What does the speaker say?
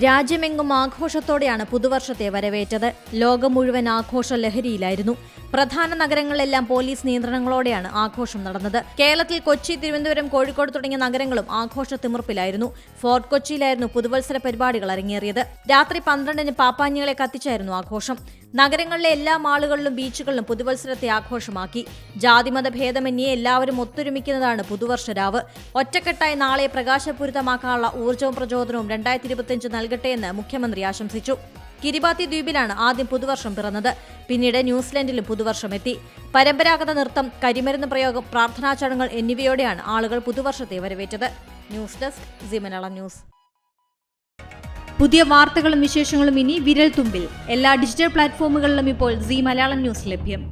രാജ്യമെങ്ങും ആഘോഷത്തോടെയാണ് പുതുവർഷത്തെ വരവേറ്റത്. ലോകം മുഴുവൻ ആഘോഷ ലഹരിയിലായിരുന്നു. പ്രധാന നഗരങ്ങളിലെല്ലാം പോലീസ് നിയന്ത്രണങ്ങളോടെയാണ് ആഘോഷം നടന്നത്. കേരളത്തിൽ കൊച്ചി, തിരുവനന്തപുരം, കോഴിക്കോട് തുടങ്ങിയ നഗരങ്ങളും ആഘോഷ തിമിർപ്പിലായിരുന്നു. ഫോർട്ട് കൊച്ചിയിലായിരുന്നു പുതുവത്സര പരിപാടികൾ അരങ്ങേറിയത്. രാത്രി 12-ന് പാപ്പാഞ്ഞികളെ കത്തിച്ചായിരുന്നു ആഘോഷം. നഗരങ്ങളിലെ എല്ലാ മാളുകളിലും ബീച്ചുകളിലും പുതുവത്സരത്തെ ആഘോഷമാക്കി. ജാതിമത ഭേദമന്യേ എല്ലാവരും ഒത്തൊരുമിക്കുന്നതാണ് പുതുവർഷ രാവ്. ഒറ്റക്കെട്ടായി നാളെ പ്രകാശപൂരിതമാക്കാനുള്ള ഊർജ്ജവും പ്രചോദനവും 2025 നൽകട്ടെയെന്ന് മുഖ്യമന്ത്രി ആശംസിച്ചു. കിരിബാത്തി ദ്വീപിലാണ് ആദ്യം പുതുവർഷം പിറന്നത്. പിന്നീട് ന്യൂസിലൻഡിലും പുതുവർഷമെത്തി. പരമ്പരാഗത നൃത്തം, കരിമരുന്ന് പ്രയോഗം, പ്രാർത്ഥനാ ചടങ്ങുകൾ എന്നിവയോടെയാണ് ആളുകൾ പുതുവർഷത്തെ വരവേറ്റത്. News desk Zee Malayalam news. പുതിയ വാർത്തകളും വിശേഷങ്ങളും ഇനി വിരൽ തുമ്പിൽ. എല്ലാ ഡിജിറ്റൽ പ്ലാറ്റ്ഫോമുകളിലും ഇപ്പോൾ സീ മലയാളം ന്യൂസ് ലഭ്യം.